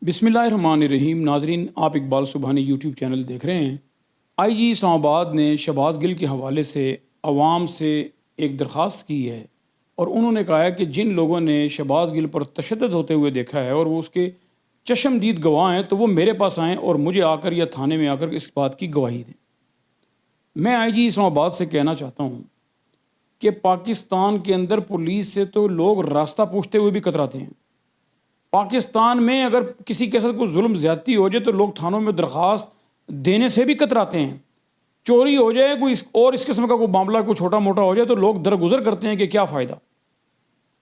بسم اللہ الرحمن الرحیم۔ ناظرین، آپ اقبال سبحانی یوٹیوب چینل دیکھ رہے ہیں۔ آئی جی اسلام آباد نے شہباز گل کے حوالے سے عوام سے ایک درخواست کی ہے اور انہوں نے کہا ہے کہ جن لوگوں نے شہباز گل پر تشدد ہوتے ہوئے دیکھا ہے اور وہ اس کے چشمدید گواہ ہیں تو وہ میرے پاس آئیں اور مجھے آ کر یا تھانے میں آ کر اس بات کی گواہی دیں۔ میں آئی جی اسلام آباد سے کہنا چاہتا ہوں کہ پاکستان کے اندر پولیس سے تو لوگ راستہ پوچھتے ہوئے بھی کتراتے ہیں۔ پاکستان میں اگر کسی کے ساتھ کوئی ظلم زیادتی ہو جائے تو لوگ تھانوں میں درخواست دینے سے بھی کتراتے ہیں۔ چوری ہو جائے کوئی اور اس قسم کا کوئی معاملہ کوئی چھوٹا موٹا ہو جائے تو لوگ درگزر کرتے ہیں کہ کیا فائدہ۔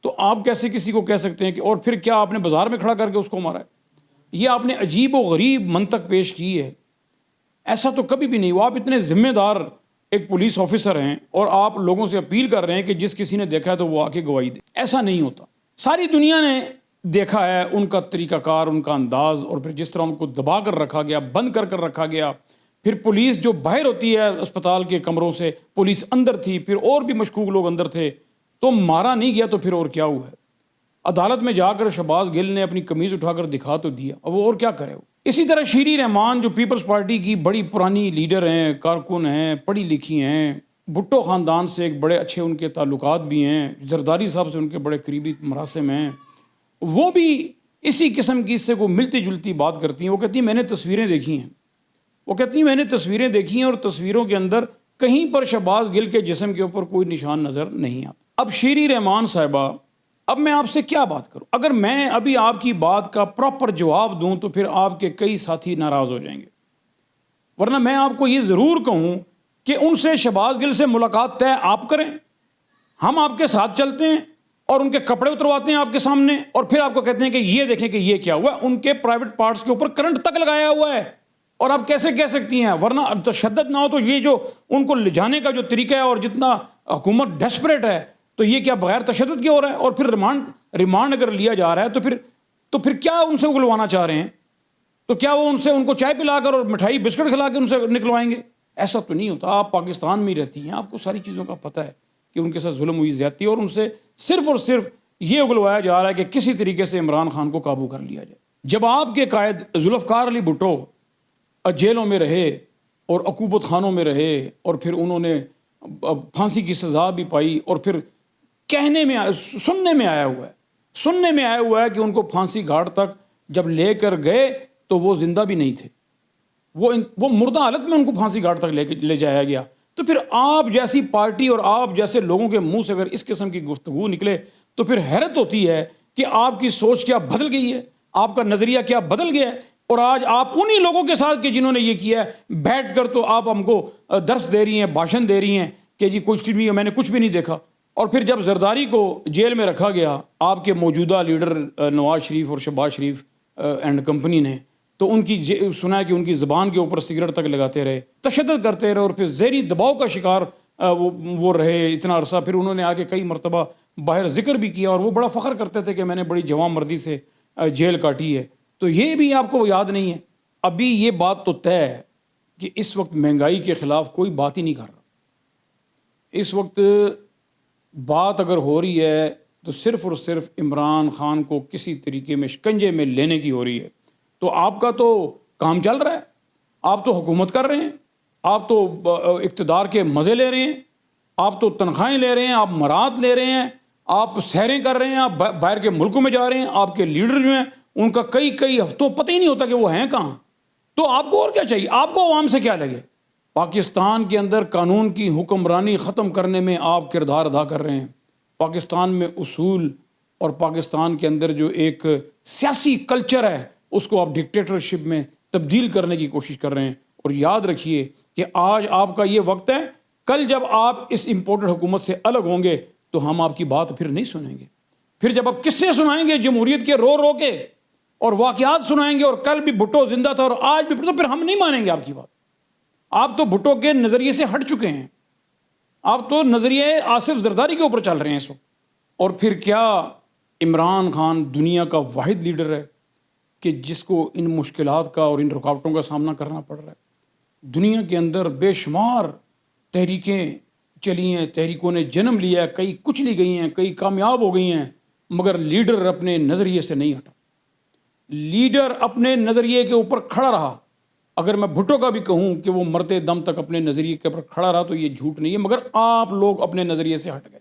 تو آپ کیسے کسی کو کہہ سکتے ہیں کہ اور پھر کیا آپ نے بازار میں کھڑا کر کے اس کو مارا ہے؟ یہ آپ نے عجیب و غریب منطق پیش کی ہے۔ ایسا تو کبھی بھی نہیں ہوا۔ آپ اتنے ذمہ دار ایک پولیس آفیسر ہیں اور آپ لوگوں سے اپیل کر رہے ہیں کہ جس کسی نے دیکھا ہے تو وہ آ کے گواہی دے۔ ایسا نہیں ہوتا۔ ساری دنیا نے دیکھا ہے ان کا طریقہ کار، ان کا انداز، اور پھر جس طرح ان کو دبا کر رکھا گیا، بند کر رکھا گیا۔ پھر پولیس جو باہر ہوتی ہے اسپتال کے کمروں سے، پولیس اندر تھی، پھر اور بھی مشکوک لوگ اندر تھے، تو مارا نہیں گیا تو پھر اور کیا ہوا ہے؟ عدالت میں جا کر شہباز گل نے اپنی قمیض اٹھا کر دکھا تو دیا، اب وہ اور کیا کرے؟ اسی طرح شیری رحمان جو پیپلز پارٹی کی بڑی پرانی لیڈر ہیں، کارکن ہیں، پڑھی لکھی ہیں، بھٹو خاندان سے ایک بڑے اچھے ان کے تعلقات بھی ہیں، زرداری صاحب سے ان کے بڑے قریبی مراسم ہیں، وہ بھی اسی قسم کی اس سے کوئی ملتی جلتی بات کرتی ہیں۔ وہ کہتی ہیں میں نے تصویریں دیکھی ہیں، وہ کہتی ہیں میں نے تصویریں دیکھی ہیں اور تصویروں کے اندر کہیں پر شہباز گل کے جسم کے اوپر کوئی نشان نظر نہیں آتا۔ اب شیری رحمان صاحبہ، اب میں آپ سے کیا بات کروں؟ اگر میں ابھی آپ کی بات کا پراپر جواب دوں تو پھر آپ کے کئی ساتھی ناراض ہو جائیں گے، ورنہ میں آپ کو یہ ضرور کہوں کہ ان سے شہباز گل سے ملاقات طے آپ کریں، ہم آپ کے ساتھ چلتے ہیں اور ان کے کپڑے اترواتے ہیں آپ کے سامنے، اور پھر آپ کو کہتے ہیں کہ یہ دیکھیں کہ یہ کیا ہوا ہے۔ ان کے پرائیویٹ پارٹس کے اوپر کرنٹ تک لگایا ہوا ہے، اور آپ کیسے کہہ سکتی ہیں؟ ورنہ تشدد نہ ہو تو یہ جو ان کو لے جانے کا جو طریقہ ہے اور جتنا حکومت ڈیسپریٹ ہے، تو یہ کیا بغیر تشدد کے ہو رہا ہے؟ اور پھر ریمانڈ اگر لیا جا رہا ہے تو پھر کیا ان سے اگلوانا چاہ رہے ہیں؟ تو کیا وہ ان کو چائے پلا کر اور مٹھائی بسکٹ کھلا کے ان سے نکلوائیں گے؟ ایسا تو نہیں ہوتا۔ آپ پاکستان میں ہی رہتی ہیں، آپ کو ساری چیزوں کا پتہ ہے کہ ان کے ساتھ ظلم ہوئی، زیادتی، اور ان سے صرف اور صرف یہ اگلوایا جا رہا ہے کہ کسی طریقے سے عمران خان کو قابو کر لیا جائے۔ جب آپ کے قائد ذوالفقار علی بھٹو جیلوں میں رہے اور عقوبت خانوں میں رہے، اور پھر انہوں نے پھانسی کی سزا بھی پائی، اور پھر سننے میں آیا ہوا ہے کہ ان کو پھانسی گھاٹ تک جب لے کر گئے تو وہ زندہ بھی نہیں تھے، وہ مردہ حالت میں ان کو پھانسی گھاٹ تک لے جایا گیا۔ تو پھر آپ جیسی پارٹی اور آپ جیسے لوگوں کے منہ سے اگر اس قسم کی گفتگو نکلے تو پھر حیرت ہوتی ہے کہ آپ کی سوچ کیا بدل گئی ہے، آپ کا نظریہ کیا بدل گیا ہے۔ اور آج آپ انہی لوگوں کے ساتھ کہ جنہوں نے یہ کیا ہے بیٹھ کر تو آپ ہم کو درس دے رہی ہیں، بھاشن دے رہی ہیں کہ جی میں نے کچھ بھی نہیں دیکھا۔ اور پھر جب زرداری کو جیل میں رکھا گیا آپ کے موجودہ لیڈر نواز شریف اور شہباز شریف اینڈ کمپنی نے، تو ان کی سنا ہے کہ ان کی زبان کے اوپر سگریٹ تک لگاتے رہے، تشدد کرتے رہے، اور پھر زہری دباؤ کا شکار وہ رہے اتنا عرصہ۔ پھر انہوں نے آگے کئی مرتبہ باہر ذکر بھی کیا اور وہ بڑا فخر کرتے تھے کہ میں نے بڑی جواں مردی سے جیل کاٹی ہے۔ تو یہ بھی آپ کو یاد نہیں ہے؟ ابھی یہ بات تو طے ہے کہ اس وقت مہنگائی کے خلاف کوئی بات ہی نہیں کر رہا۔ اس وقت بات اگر ہو رہی ہے تو صرف اور صرف عمران خان کو کسی طریقے میں شکنجے میں لینے کی ہو رہی ہے۔ تو آپ کا تو کام چل رہا ہے، آپ تو حکومت کر رہے ہیں، آپ تو اقتدار کے مزے لے رہے ہیں، آپ تو تنخواہیں لے رہے ہیں، آپ مراد لے رہے ہیں، آپ سیریں کر رہے ہیں، آپ باہر کے ملکوں میں جا رہے ہیں۔ آپ کے لیڈر جو ہیں ان کا کئی ہفتوں پتہ ہی نہیں ہوتا کہ وہ ہیں کہاں۔ تو آپ کو اور کیا چاہیے؟ آپ کو عوام سے کیا لگے؟ پاکستان کے اندر قانون کی حکمرانی ختم کرنے میں آپ کردار ادا کر رہے ہیں۔ پاکستان میں اصول اور پاکستان کے اندر جو ایک سیاسی کلچر ہے اس کو آپ ڈکٹیٹرشپ میں تبدیل کرنے کی کوشش کر رہے ہیں۔ اور یاد رکھیے کہ آج آپ کا یہ وقت ہے، کل جب آپ اس امپورٹڈ حکومت سے الگ ہوں گے تو ہم آپ کی بات پھر نہیں سنیں گے۔ پھر جب آپ قصے سنائیں گے جمہوریت کے رو کے اور واقعات سنائیں گے، اور کل بھی بھٹو زندہ تھا اور آج بھی، تو پھر ہم نہیں مانیں گے آپ کی بات۔ آپ تو بھٹو کے نظریے سے ہٹ چکے ہیں، آپ تو نظریے آصف زرداری کے اوپر چل رہے ہیں اس وقت۔ اور پھر کیا عمران خان دنیا کا واحد لیڈر ہے کہ جس کو ان مشکلات کا اور ان رکاوٹوں کا سامنا کرنا پڑ رہا ہے؟ دنیا کے اندر بے شمار تحریکیں چلی ہیں، تحریکوں نے جنم لیا ہے، کئی کچلی گئی ہیں، کئی کامیاب ہو گئی ہیں، مگر لیڈر اپنے نظریے سے نہیں ہٹا۔ لیڈر اپنے نظریے کے اوپر کھڑا رہا. اگر میں بھٹو کا بھی کہوں کہ وہ مرتے دم تک اپنے نظریے کے اوپر کھڑا رہا تو یہ جھوٹ نہیں ہے، مگر آپ لوگ اپنے نظریے سے ہٹ گئے.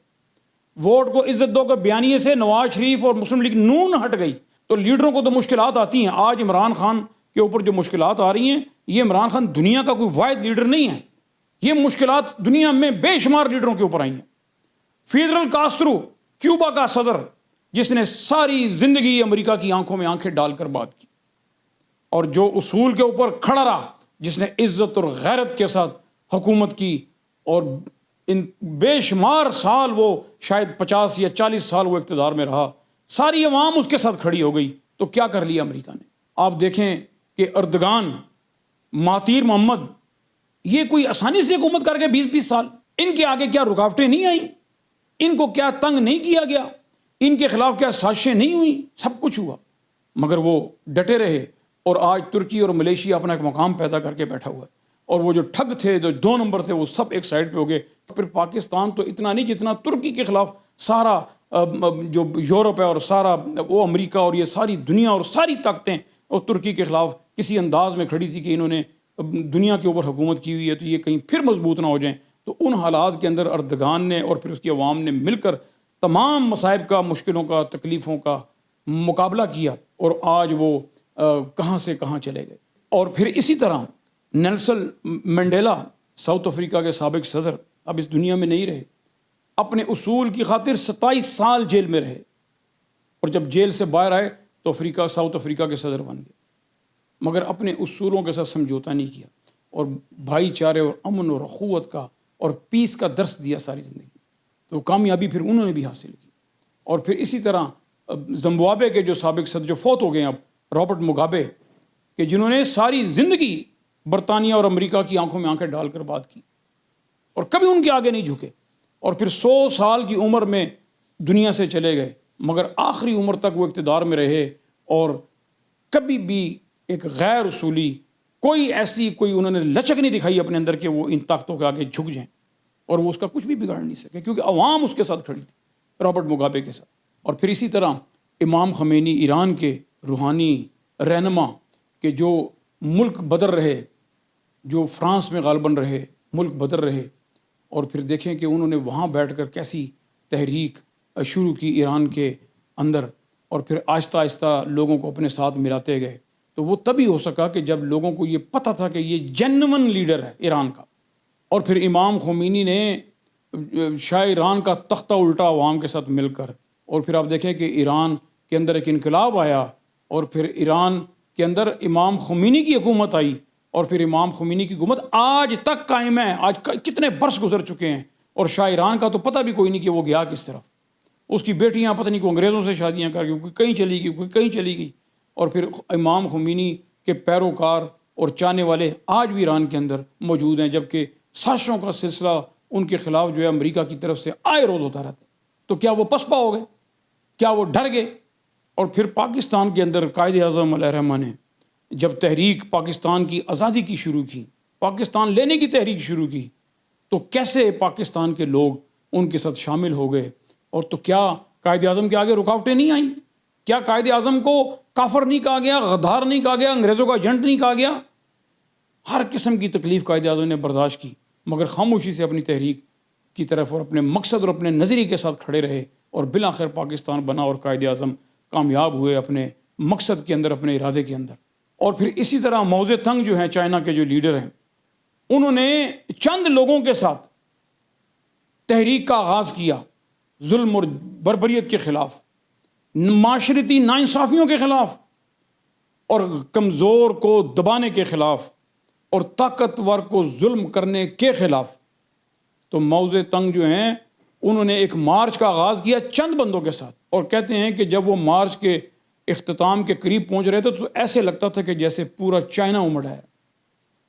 ووٹ کو عزت دو کے بیانیے سے نواز شریف اور مسلم لیگ نون ہٹ گئی. تو لیڈروں کو تو مشکلات آتی ہیں. آج عمران خان کے اوپر جو مشکلات آ رہی ہیں، یہ عمران خان دنیا کا کوئی واحد لیڈر نہیں ہے. یہ مشکلات دنیا میں بے شمار لیڈروں کے اوپر آئی ہیں. فیڈرل کاسترو کیوبا کا صدر، جس نے ساری زندگی امریکہ کی آنکھوں میں آنکھیں ڈال کر بات کی اور جو اصول کے اوپر کھڑا رہا، جس نے عزت اور غیرت کے ساتھ حکومت کی، اور ان بے شمار سال، وہ شاید 50 یا 40 سال وہ اقتدار میں رہا، ساری عوام اس کے ساتھ کھڑی ہو گئی. تو کیا کر لیا امریکہ نے؟ آپ دیکھیں کہ اردگان، مہاتیر محمد، یہ کوئی آسانی سے حکومت کر کے 20 سال، ان کے آگے کیا رکاوٹیں نہیں آئیں؟ ان کو کیا تنگ نہیں کیا گیا؟ ان کے خلاف کیا سازشیں نہیں ہوئیں؟ سب کچھ ہوا، مگر وہ ڈٹے رہے. اور آج ترکی اور ملیشیا اپنا ایک مقام پیدا کر کے بیٹھا ہوا ہے، اور وہ جو ٹھگ تھے، جو 2 نمبر تھے، وہ سب ایک سائڈ پہ ہو گئے. پھر پاکستان تو اتنا نہیں جتنا ترکی کے خلاف سارا جو یورپ ہے اور سارا وہ امریکہ اور یہ ساری دنیا اور ساری طاقتیں اور ترکی کے خلاف کسی انداز میں کھڑی تھی کہ انہوں نے دنیا کے اوپر حکومت کی ہوئی ہے تو یہ کہیں پھر مضبوط نہ ہو جائیں. تو ان حالات کے اندر اردگان نے اور پھر اس کی عوام نے مل کر تمام مصائب کا، مشکلوں کا، تکلیفوں کا مقابلہ کیا، اور آج وہ کہاں سے کہاں چلے گئے. اور پھر اسی طرح نیلسن منڈیلا، ساؤتھ افریقہ کے سابق صدر، اب اس دنیا میں نہیں رہے. اپنے اصول کی خاطر 27 سال جیل میں رہے، اور جب جیل سے باہر آئے تو ساؤتھ افریقہ کے صدر بن گئے، مگر اپنے اصولوں کے ساتھ سمجھوتا نہیں کیا، اور بھائی چارے اور امن اور اخوت کا اور پیس کا درس دیا ساری زندگی. تو کامیابی پھر انہوں نے بھی حاصل کی. اور پھر اسی طرح زمبابوے کے جو سابق صدر جو فوت ہو گئے اب، رابرٹ مگابے، کہ جنہوں نے ساری زندگی برطانیہ اور امریکہ کی آنکھوں میں آنکھیں ڈال کر بات کی اور کبھی ان کے آگے نہیں جھکے، اور پھر 100 سال کی عمر میں دنیا سے چلے گئے، مگر آخری عمر تک وہ اقتدار میں رہے، اور کبھی بھی ایک غیر اصولی کوئی انہوں نے لچک نہیں دکھائی اپنے اندر کہ وہ ان طاقتوں کے آگے جھک جائیں، اور وہ اس کا کچھ بھی بگاڑ نہیں سکے کیونکہ عوام اس کے ساتھ کھڑی تھی، رابرٹ مگابے کے ساتھ. اور پھر اسی طرح امام خمینی، ایران کے روحانی رہنما، کہ جو ملک بدر رہے، جو فرانس میں غالباً رہے، ملک بدر رہے، اور پھر دیکھیں کہ انہوں نے وہاں بیٹھ کر کیسی تحریک شروع کی ایران کے اندر، اور پھر آہستہ آہستہ لوگوں کو اپنے ساتھ ملاتے گئے. تو وہ تبھی ہو سکا کہ جب لوگوں کو یہ پتہ تھا کہ یہ جینون لیڈر ہے ایران کا. اور پھر امام خمینی نے شاہ ایران کا تختہ الٹا عوام کے ساتھ مل کر، اور پھر آپ دیکھیں کہ ایران کے اندر ایک انقلاب آیا، اور پھر ایران کے اندر امام خمینی کی حکومت آئی، اور پھر امام خمینی کی حکومت آج تک قائم ہے. آج کتنے برس گزر چکے ہیں، اور شاہ ایران کا تو پتہ بھی کوئی نہیں کہ وہ گیا کس طرف. اس کی بیٹیاں پتہ نہیں کو انگریزوں سے شادیاں کر گئی، کوئی کہیں چلی گئی، کوئی کہیں چلی گئی. اور پھر امام خمینی کے پیروکار اور چاہنے والے آج بھی ایران کے اندر موجود ہیں، جبکہ سازشوں کا سلسلہ ان کے خلاف جو ہے امریکہ کی طرف سے آئے روز ہوتا رہتا ہے. تو کیا وہ پسپا ہو گئے؟ کیا وہ ڈر گئے؟ اور پھر پاکستان کے اندر قائد اعظم علیہ الرحمہ نے جب تحریک پاکستان کی آزادی کی شروع کی، پاکستان لینے کی تحریک شروع کی، تو کیسے پاکستان کے لوگ ان کے ساتھ شامل ہو گئے. اور تو کیا قائد اعظم کے آگے رکاوٹیں نہیں آئیں؟ کیا قائد اعظم کو کافر نہیں کہا گیا، غدار نہیں کہا گیا، انگریزوں کا ایجنٹ نہیں کہا گیا؟ ہر قسم کی تکلیف قائد اعظم نے برداشت کی، مگر خاموشی سے اپنی تحریک کی طرف اور اپنے مقصد اور اپنے نظریے کے ساتھ کھڑے رہے، اور بالآخر پاکستان بنا اور قائد اعظم کامیاب ہوئے اپنے مقصد کے اندر، اپنے ارادے کے اندر. اور پھر اسی طرح موزے تنگ جو ہیں، چائنا کے جو لیڈر ہیں، انہوں نے چند لوگوں کے ساتھ تحریک کا آغاز کیا، ظلم اور بربریت کے خلاف، معاشرتی ناانصافیوں کے خلاف، اور کمزور کو دبانے کے خلاف، اور طاقتور کو ظلم کرنے کے خلاف. تو موزے تنگ جو ہیں انہوں نے ایک مارچ کا آغاز کیا چند بندوں کے ساتھ، اور کہتے ہیں کہ جب وہ مارچ کے اختتام کے قریب پہنچ رہے تھے تو ایسے لگتا تھا کہ جیسے پورا چائنا امڑ ہے،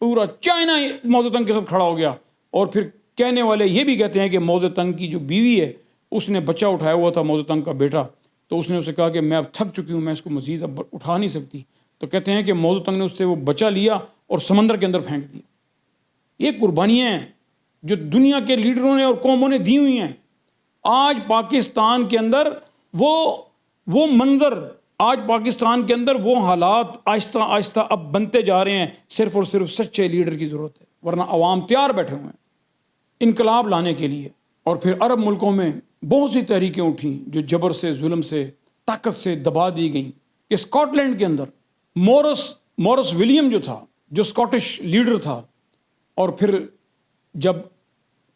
پورا چائنا موزے تنگ کے ساتھ کھڑا ہو گیا. اور پھر کہنے والے یہ بھی کہتے ہیں کہ موزے تنگ کی جو بیوی ہے اس نے بچہ اٹھایا ہوا تھا، موزے تنگ کا بیٹا، تو اس نے اسے کہا کہ میں اب تھک چکی ہوں، میں اس کو مزید اب اٹھا نہیں سکتی. تو کہتے ہیں کہ موزے تنگ نے اس سے وہ بچہ لیا اور سمندر کے اندر پھینک دیا. یہ قربانیاں ہیں جو دنیا کے لیڈروں نے اور قوموں نے دی ہوئی ہیں. آج پاکستان کے اندر وہ منظر آج پاکستان کے اندر وہ حالات آہستہ آہستہ اب بنتے جا رہے ہیں، صرف اور صرف سچے لیڈر کی ضرورت ہے، ورنہ عوام تیار بیٹھے ہوئے ہیں انقلاب لانے کے لیے۔ اور پھر عرب ملکوں میں بہت سی تحریکیں اٹھیں جو جبر سے، ظلم سے، طاقت سے دبا دی گئیں، کہ اسکاٹ لینڈ کے اندر مورس ولیم جو تھا، جو اسکاٹش لیڈر تھا، اور پھر جب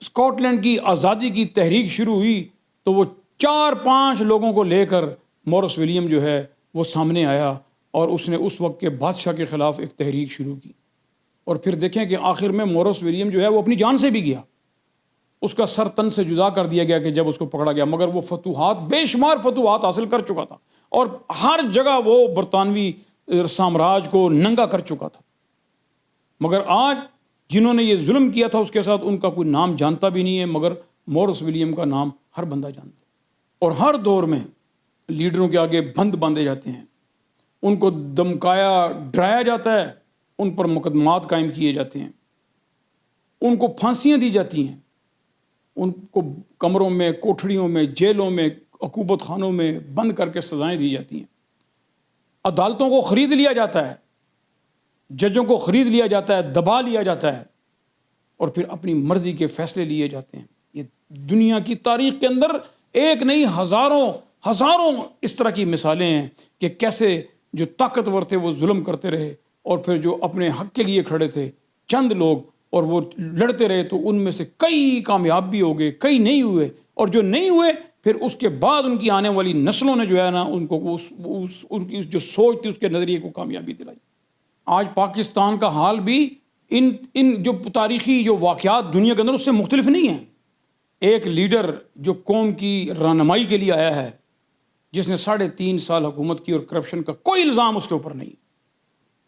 اسکاٹ لینڈ کی آزادی کی تحریک شروع ہوئی تو وہ 4-5 لوگوں کو لے کر مورس ولیم جو ہے وہ سامنے آیا، اور اس نے اس وقت کے بادشاہ کے خلاف ایک تحریک شروع کی۔ اور پھر دیکھیں کہ آخر میں مورس ولیم جو ہے وہ اپنی جان سے بھی گیا، اس کا سر تن سے جدا کر دیا گیا کہ جب اس کو پکڑا گیا، مگر وہ فتوحات، بے شمار فتوحات حاصل کر چکا تھا، اور ہر جگہ وہ برطانوی سامراج کو ننگا کر چکا تھا۔ مگر آج جنہوں نے یہ ظلم کیا تھا اس کے ساتھ ان کا کوئی نام جانتا بھی نہیں ہے، مگر مورس ولیم کا نام ہر بندہ جانتا ہے۔ اور ہر دور میں لیڈروں کے آگے بند باندھے جاتے ہیں، ان کو دمکایا ڈرایا جاتا ہے، ان پر مقدمات قائم کیے جاتے ہیں، ان کو پھانسیاں دی جاتی ہیں، ان کو کمروں میں، کوٹھڑیوں میں، جیلوں میں، عقوبت خانوں میں بند کر کے سزائیں دی جاتی ہیں، عدالتوں کو خرید لیا جاتا ہے، ججوں کو خرید لیا جاتا ہے، دبا لیا جاتا ہے، اور پھر اپنی مرضی کے فیصلے لیے جاتے ہیں۔ یہ دنیا کی تاریخ کے اندر ایک نہیں ہزاروں اس طرح کی مثالیں ہیں کہ کیسے جو طاقتور تھے وہ ظلم کرتے رہے، اور پھر جو اپنے حق کے لیے کھڑے تھے چند لوگ، اور وہ لڑتے رہے، تو ان میں سے کئی کامیاب بھی ہو گئے، کئی نہیں ہوئے، اور جو نہیں ہوئے پھر اس کے بعد ان کی آنے والی نسلوں نے جو ہے نا ان کو ان کی جو سوچ تھی اس کے نظریے کو کامیابی دلائی۔ آج پاکستان کا حال بھی ان جو تاریخی جو واقعات دنیا کے اندر اس سے مختلف نہیں ہیں۔ ایک لیڈر جو قوم کی رہنمائی کے لیے آیا ہے، جس نے 3.5 سال حکومت کی، اور کرپشن کا کوئی الزام اس کے اوپر نہیں،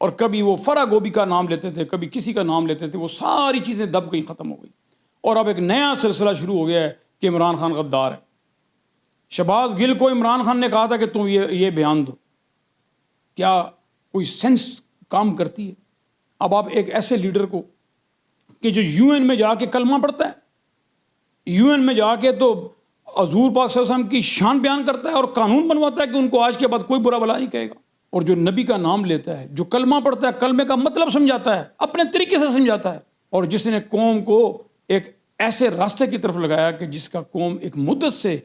اور کبھی وہ فرا گوبی کا نام لیتے تھے، کبھی کسی کا نام لیتے تھے، وہ ساری چیزیں دب گئی، ختم ہو گئی، اور اب ایک نیا سلسلہ شروع ہو گیا ہے کہ عمران خان غدار ہے۔ شہباز گل کو عمران خان نے کہا تھا کہ تم یہ بیان دو، کیا کوئی سینس کام کرتی ہے؟ اب آپ ایک ایسے لیڈر کو کہ جو یو این میں جا کے کلمہ پڑھتا ہے، یو این میں جا کے تو حضور پاک صلی اللہ علیہ وسلم کی شان بیان کرتا ہے اور قانون بنواتا ہے کہ ان کو آج کے بعد کوئی برا بلا نہیں کہے گا، اور جو نبی کا نام لیتا ہے، جو کلمہ پڑھتا ہے، کلمے کا مطلب سمجھاتا ہے، اپنے طریقے سے سمجھاتا ہے، اور جس نے قوم کو ایک ایسے راستے کی طرف لگایا کہ جس کا قوم ایک مدت سے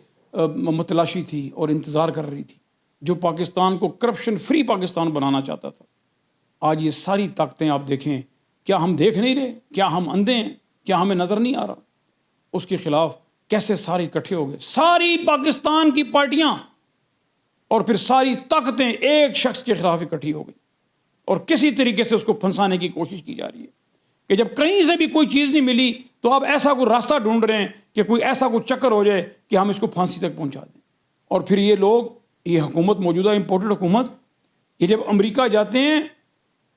متلاشی تھی اور انتظار کر رہی تھی، جو پاکستان کو کرپشن فری پاکستان بنانا چاہتا تھا۔ آج یہ ساری طاقتیں آپ دیکھیں، کیا ہم دیکھ نہیں رہے؟ کیا ہم اندھے ہیں؟ کیا ہمیں نظر نہیں آ رہا؟ اس کے خلاف کیسے سارے اکٹھے ہو گئے، ساری پاکستان کی پارٹیاں اور پھر ساری طاقتیں ایک شخص کے خلاف اکٹھی ہو گئی، اور کسی طریقے سے اس کو پھنسانے کی کوشش کی جا رہی ہے کہ جب کہیں سے بھی کوئی چیز نہیں ملی تو آپ ایسا کوئی راستہ ڈھونڈ رہے ہیں کہ کوئی ایسا کوئی چکر ہو جائے کہ ہم اس کو پھانسی تک پہنچا دیں۔ اور پھر یہ لوگ، یہ حکومت، موجودہ امپورٹڈ حکومت، یہ جب امریکہ جاتے ہیں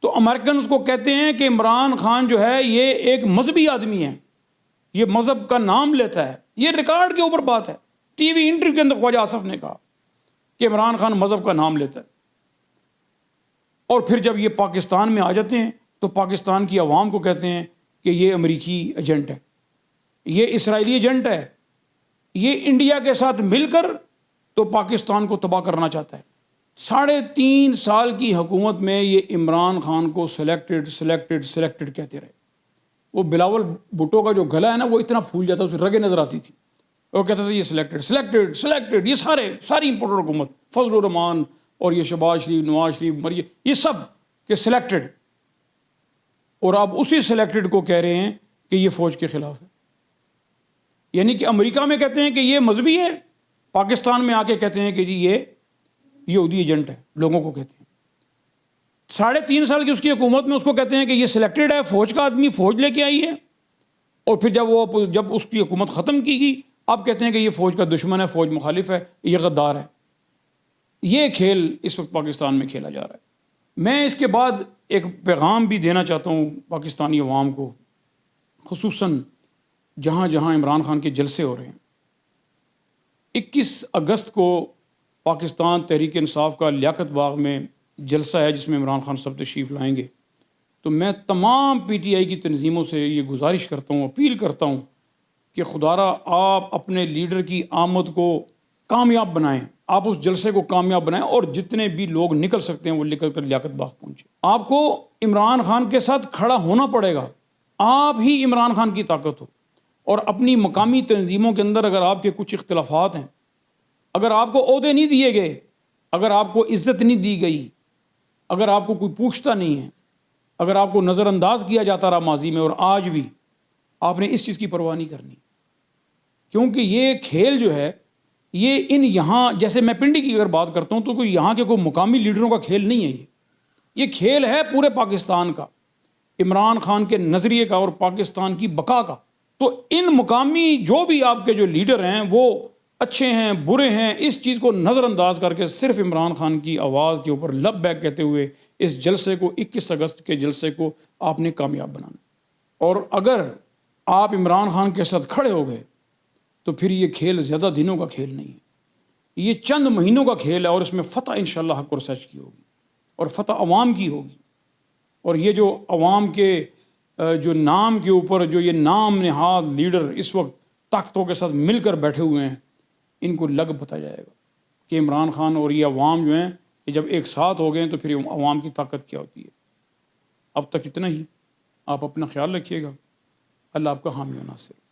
تو امریکنز کو کہتے ہیں کہ عمران خان جو ہے یہ ایک مذہبی آدمی ہے، یہ مذہب کا نام لیتا ہے، یہ ریکارڈ کے اوپر بات ہے، ٹی وی انٹرویو کے اندر خواجہ آصف نے کہا کہ عمران خان مذہب کا نام لیتا ہے۔ اور پھر جب یہ پاکستان میں آ جاتے ہیں تو پاکستان کی عوام کو کہتے ہیں کہ یہ امریکی ایجنٹ ہے، یہ اسرائیلی ایجنٹ ہے، یہ انڈیا کے ساتھ مل کر تو پاکستان کو تباہ کرنا چاہتا ہے۔ 3.5 سال کی حکومت میں یہ عمران خان کو سلیکٹڈ کہتے رہے۔ وہ بلاول بھٹو کا جو گلا ہے نا وہ اتنا پھول جاتا، اسے رگیں نظر آتی تھی، وہ کہتا تھا یہ سلیکٹڈ، یہ ساری امپورٹڈ حکومت، فضل الرحمان اور یہ شہباز شریف، نواز شریف، مریم، یہ سب کہ سلیکٹڈ، اور آپ اسی سلیکٹڈ کو کہہ رہے ہیں کہ یہ فوج کے خلاف ہے۔ یعنی کہ امریکہ میں کہتے ہیں کہ یہ مذہبی ہے، پاکستان میں آ کے کہتے ہیں کہ جی یہ یہودی ایجنٹ ہے، لوگوں کو کہتے ہیں۔ 3.5 سال کی اس کی حکومت میں اس کو کہتے ہیں کہ یہ سلیکٹڈ ہے، فوج کا آدمی، فوج لے کے آئی ہے، اور پھر جب اس کی حکومت ختم کی گئی اب کہتے ہیں کہ یہ فوج کا دشمن ہے، فوج مخالف ہے، یہ غدار ہے۔ یہ کھیل اس وقت پاکستان میں کھیلا جا رہا ہے۔ میں اس کے بعد ایک پیغام بھی دینا چاہتا ہوں پاکستانی عوام کو، خصوصاً جہاں جہاں عمران خان کے جلسے ہو رہے ہیں۔ 21 اگست کو پاکستان تحریک انصاف کا لیاقت باغ میں جلسہ ہے جس میں عمران خان صاحب تشریف لائیں گے، تو میں تمام پی ٹی آئی کی تنظیموں سے یہ گزارش کرتا ہوں، اپیل کرتا ہوں کہ خدا را آپ اپنے لیڈر کی آمد کو کامیاب بنائیں، آپ اس جلسے کو کامیاب بنائیں اور جتنے بھی لوگ نکل سکتے ہیں وہ نکل کر لیاقت باغ پہنچے۔ آپ کو عمران خان کے ساتھ کھڑا ہونا پڑے گا، آپ ہی عمران خان کی طاقت ہو، اور اپنی مقامی تنظیموں کے اندر اگر آپ کے کچھ اختلافات ہیں، اگر آپ کو عہدے نہیں دیے گئے، اگر آپ کو عزت نہیں دی گئی، اگر آپ کو کوئی پوچھتا نہیں ہے، اگر آپ کو نظر انداز کیا جاتا رہا ماضی میں اور آج بھی، آپ نے اس چیز کی پرواہ نہیں کرنی، کیونکہ یہ کھیل جو ہے یہ یہاں جیسے میں پنڈی کی اگر بات کرتا ہوں تو کوئی یہاں کے کوئی مقامی لیڈروں کا کھیل نہیں ہے، یہ کھیل ہے پورے پاکستان کا، عمران خان کے نظریے کا اور پاکستان کی بقا کا۔ تو ان مقامی جو بھی آپ کے جو لیڈر ہیں وہ اچھے ہیں برے ہیں، اس چیز کو نظر انداز کر کے صرف عمران خان کی آواز کے اوپر لب بیک کہتے ہوئے اس جلسے کو 21 اگست کے جلسے کو آپ نے کامیاب بنانا، اور اگر آپ عمران خان کے ساتھ کھڑے ہو گئے تو پھر یہ کھیل زیادہ دنوں کا کھیل نہیں ہے، یہ چند مہینوں کا کھیل ہے، اور اس میں فتح انشاءاللہ حق اور سچ کی ہوگی اور فتح عوام کی ہوگی۔ اور یہ جو عوام کے جو نام کے اوپر جو یہ نام نہاد لیڈر اس وقت طاقتوں کے ساتھ مل کر بیٹھے ہوئے ہیں، ان کو لگ پتہ جائے گا کہ عمران خان اور یہ عوام جو ہیں کہ جب ایک ساتھ ہو گئے ہیں تو پھر عوام کی طاقت کیا ہوتی ہے۔ اب تک اتنا ہی، آپ اپنا خیال رکھیے گا، اللہ آپ کا حامی و ناصر۔